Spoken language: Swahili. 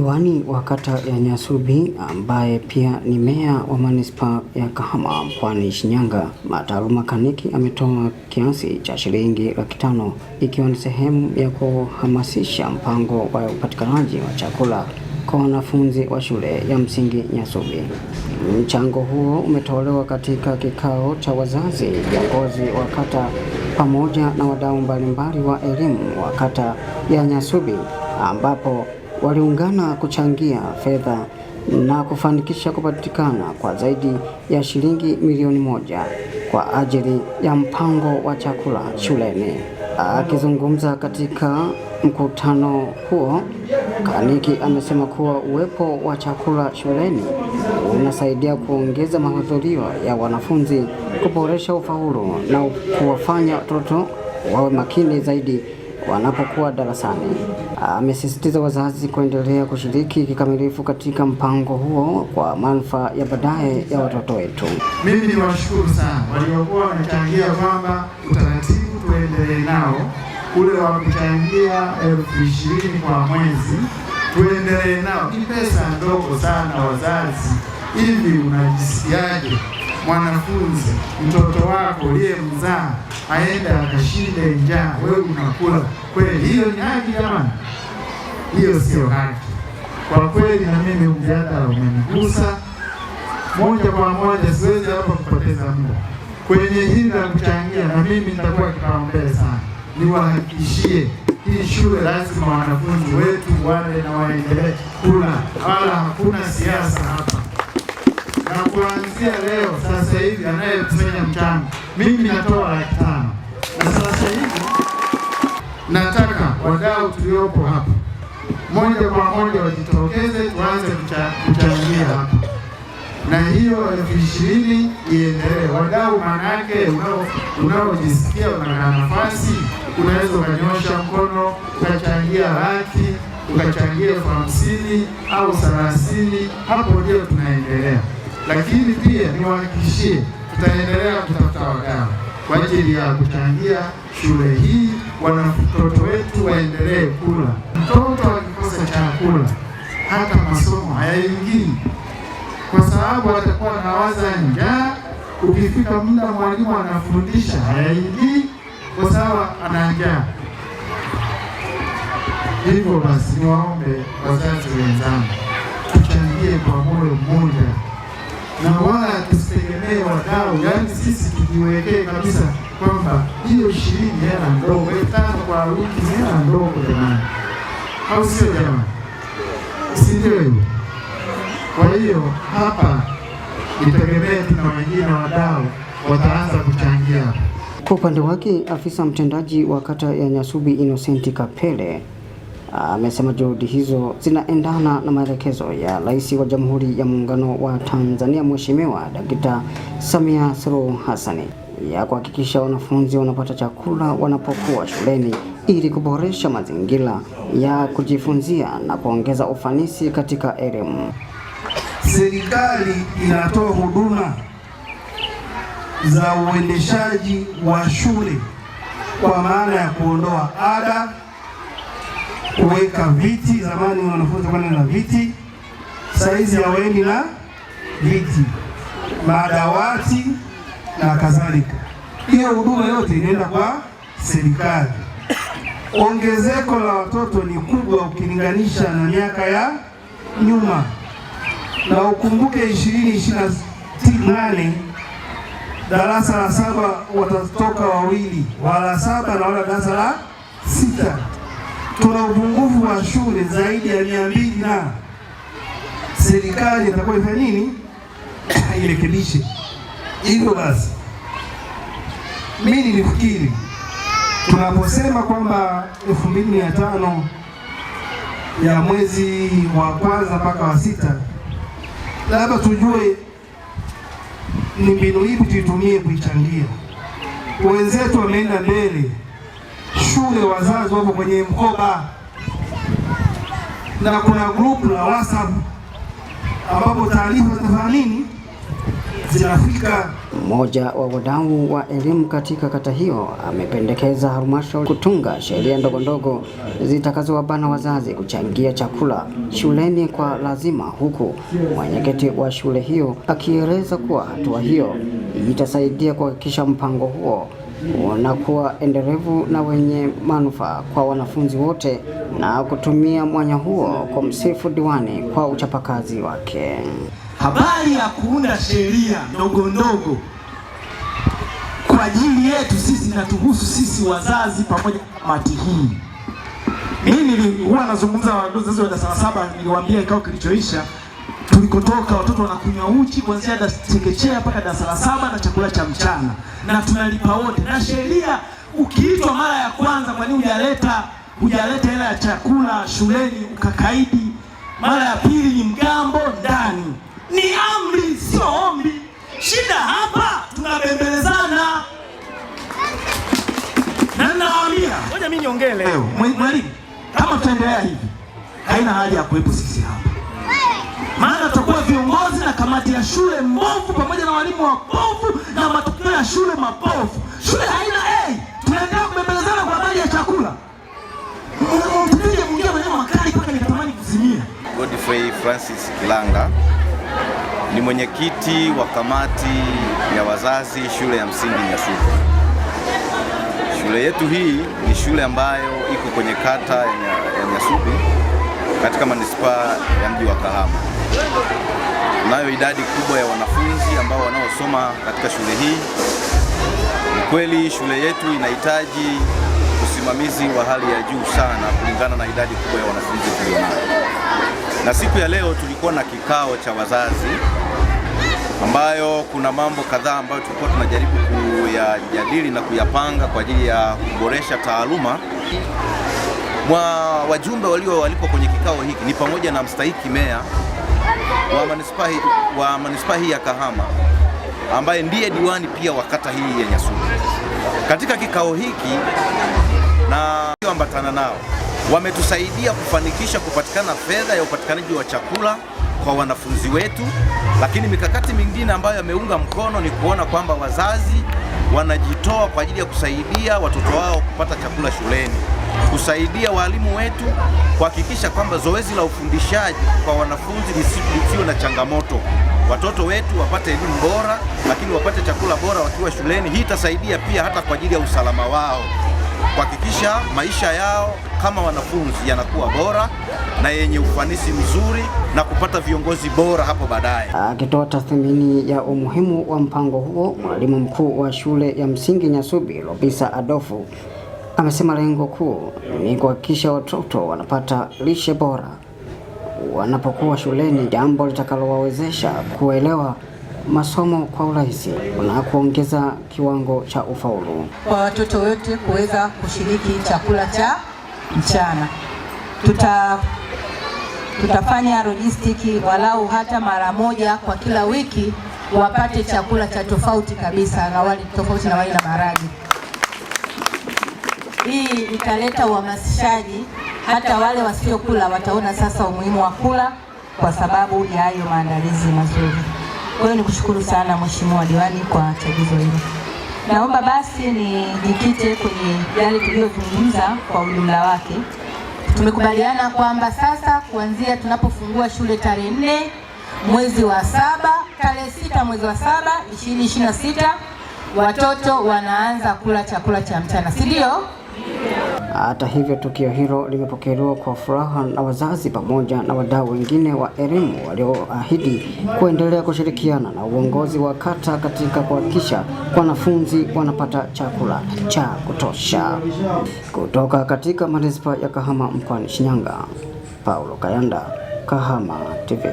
Diwani wa kata ya Nyasubi ambaye pia ni meya wa manispaa ya Kahama mkoani Shinyanga, Mataaluma Kaniki ametoa kiasi cha shilingi laki5 ikiwa ni sehemu ya kuhamasisha mpango wa upatikanaji wa chakula kwa wanafunzi wa shule ya msingi Nyasubi. Mchango huo umetolewa katika kikao cha wazazi, viongozi wa kata pamoja na wadau mbalimbali wa elimu wa kata ya Nyasubi ambapo waliungana kuchangia fedha na kufanikisha kupatikana kwa zaidi ya shilingi milioni 1 kwa ajili ya mpango wa chakula shuleni. Akizungumza katika mkutano huo, Kaniki amesema kuwa uwepo wa chakula shuleni unasaidia kuongeza mahudhurio ya wanafunzi, kuboresha ufaulu na kuwafanya watoto wawe makini zaidi wanapokuwa darasani. Amesisitiza wazazi kuendelea kushiriki kikamilifu katika mpango huo kwa manufaa ya baadaye ya watoto wetu. Mimi ni washukuru sana waliokuwa wanachangia kwamba utaratibu tuendelee nao ule wa kuchangia 20,000 kwa mwezi, tuendelee nao. Ni pesa ndogo sana wazazi. Hivi unajisikiaje mwanafunzi, mtoto wako uliyemzaa aende akashinde njaa, wewe unakula? Kweli hiyo ni haki jamani? Hiyo sio haki kwa kweli. Na mimi mjadala umenigusa moja kwa moja, siwezi hapa kupoteza muda kwenye hili la kuchangia, na mimi nitakuwa kipaumbele sana. Niwahakikishie hii shule lazima wanafunzi wetu wale na waendelee kula, wala hakuna siasa hapa. Na kuanzia leo sasa hivi anayekusanya mchango mimi natoa laki5, na sasa hivi nataka wadau tuliopo hapa moja kwa moja wajitokeze tuanze kuchangia hapa, na hiyo 20,000 iendelee. Wadau manake unaojisikia una nafasi unaweza ukanyosha mkono ukachangia laki, ukachangia 50,000 au 30, hapo ndio tunaendelea. Lakini pia niwahakikishie tutaendelea kutafuta wadau kwa ajili ya kuchangia shule hii, watoto wetu waendelee kula. Mtoto akikosa chakula hata masomo hayaingii, kwa sababu atakuwa anawaza njaa. Ukifika muda mwalimu anafundisha hayaingii kwa sababu ana njaa. Hivyo basi niwaombe wazazi wenzangu tuchangie kwa moyo mmoja, na wala tusitegemee wadau. Yaani sisi tujiwekee kabisa kwamba hiyo 20 hela ndogo, 5 kwa wiki hela ndogo jamani, au sio jamani? Si ndio? Kwa hiyo hapa itegemee tuna wengine wadau wataanza kuchangia. Kwa upande wake, afisa mtendaji wa kata ya Nyasubi Innocent Kapele amesema juhudi hizo zinaendana na maelekezo ya Rais wa Jamhuri ya Muungano wa Tanzania Mheshimiwa Dkt. Samia Suluhu Hassan ya kuhakikisha wanafunzi wanapata chakula wanapokuwa shuleni ili kuboresha mazingira ya kujifunzia na kuongeza ufanisi katika elimu. Serikali inatoa huduma za uendeshaji wa shule kwa maana ya kuondoa ada, kuweka viti. Zamani wanafunzi kwenda na viti, saizi hawaendi na viti, madawati na kadhalika. Hiyo huduma yote inaenda kwa serikali. Ongezeko la watoto ni kubwa ukilinganisha na miaka ya nyuma, na ukumbuke 2028 darasa la 7 watatoka wawili, wala 7 na wala darasa la 6. Tuna upungufu wa shule zaidi ya 200, na serikali itakuwa ifanye nini? Irekebishe. Hivyo basi mimi nilifikiri tunaposema kwamba 2,500 ya mwezi wa kwanza mpaka wa 6, labda tujue ni mbinu ipi tuitumie kuichangia. Wenzetu wameenda mbele, shule wazazi wapo kwenye mkoba, na kuna group la WhatsApp ambapo taarifa zinafanya nini, zinafika. mmoja wa wadau wa elimu katika kata hiyo, amependekeza halmashauri kutunga sheria ndogondogo zitakazowabana wazazi kuchangia chakula shuleni kwa lazima, huku mwenyekiti wa shule hiyo akieleza kuwa hatua hiyo itasaidia kuhakikisha mpango huo unakuwa endelevu na wenye manufaa kwa wanafunzi wote, na kutumia mwanya huo kumsifu diwani kwa uchapakazi wake. Habari ya kuunda sheria ndogo ndogo kwa ajili yetu sisi na tuhusu sisi wazazi pamoja na kamati hii. Mimi huwa nazungumza wazazi wa darasa la 7, niliwaambia kikao kilichoisha tulikotoka watoto wanakunywa uji kuanzia chekechea mpaka darasa la 7 na chakula cha mchana na tunalipa wote. Na sheria ukiitwa mara ya kwanza, kwa nini hujaleta hela ya chakula shuleni ukakaidi, mara ya pili ni mgambo ndani. Ni amri, sio ombi. Shida hapa tunabembelezana. Na nawaambia, ngoja mimi niongee leo. Mwalimu, kama tutaendelea hivi haina haja ya kuwepo sisi hapa. Maana tutakuwa viongozi na kamati ya shule mbovu pamoja na walimu wabovu na matokeo ya shule mabovu. Shule haina tunaendelea kubembelezana kwa habari ya chakula. Mtuje mwingie maneno makali mpaka nikatamani kuzimia. Godfrey Francis Kilanga ni mwenyekiti wa kamati ya wazazi shule ya msingi Nyasubi. Shule yetu hii ni shule ambayo iko kwenye kata ya Nyasubi katika manispaa ya mji wa Kahama. Tunayo idadi kubwa ya wanafunzi ambao wanaosoma katika shule hii. Ni kweli shule yetu inahitaji usimamizi wa hali ya juu sana kulingana na idadi kubwa ya wanafunzi tulionayo. Na siku ya leo tulikuwa na kikao cha wazazi ambayo kuna mambo kadhaa ambayo tulikuwa tunajaribu kuyajadili na kuyapanga kwa ajili ya kuboresha taaluma. Wajumbe waliko kwenye kikao hiki ni pamoja na mstahiki meya wa manispaa hii ya Kahama ambaye ndiye diwani pia wa kata hii ya Nyasubi. Katika kikao hiki na ambatana nao wametusaidia kufanikisha kupatikana fedha ya upatikanaji wa chakula kwa wanafunzi wetu, lakini mikakati mingine ambayo yameunga mkono ni kuona kwamba wazazi wanajitoa kwa ajili ya kusaidia watoto wao kupata chakula shuleni, kusaidia walimu wetu kuhakikisha kwamba zoezi la ufundishaji kwa wanafunzi lisiwe na changamoto, watoto wetu wapate elimu bora, lakini wapate chakula bora wakiwa shuleni. Hii itasaidia pia hata kwa ajili ya usalama wao, kuhakikisha maisha yao kama wanafunzi yanakuwa bora na yenye ufanisi mzuri na kupata viongozi bora hapo baadaye. Akitoa tathmini ya umuhimu wa mpango huo, mwalimu mkuu wa shule ya msingi Nyasubi Lobisa Adolfu amesema lengo kuu ni kuhakikisha watoto wanapata lishe bora wanapokuwa shuleni, jambo litakalowawezesha kuelewa masomo kwa urahisi na kuongeza kiwango cha ufaulu kwa watoto wote kuweza kushiriki chakula cha mchana. Tutafanya logistiki walau hata mara moja kwa kila wiki wapate chakula cha tofauti kabisa na wali tofauti na wali na maharage. Hii italeta uhamasishaji, hata wale wasiokula wataona sasa umuhimu wa kula kwa sababu ya hayo maandalizi mazuri. Kwa hiyo nikushukuru sana Mheshimiwa Diwani kwa chagizo hilo. Naomba basi nijikite kwenye yale tuliyozungumza kwa ujumla wake. Tumekubaliana kwamba sasa kuanzia tunapofungua shule tarehe 4 mwezi wa 7, tarehe 6 mwezi wa 7 2026 watoto wanaanza kula chakula cha mchana, si ndio? Hata hivyo, tukio hilo limepokelewa kwa furaha na wazazi pamoja na wadau wengine wa elimu walioahidi kuendelea kushirikiana na uongozi wa kata katika kuhakikisha wanafunzi wanapata chakula cha kutosha. Kutoka katika manispaa ya Kahama mkoani Shinyanga, Paulo Kayanda, Kahama TV.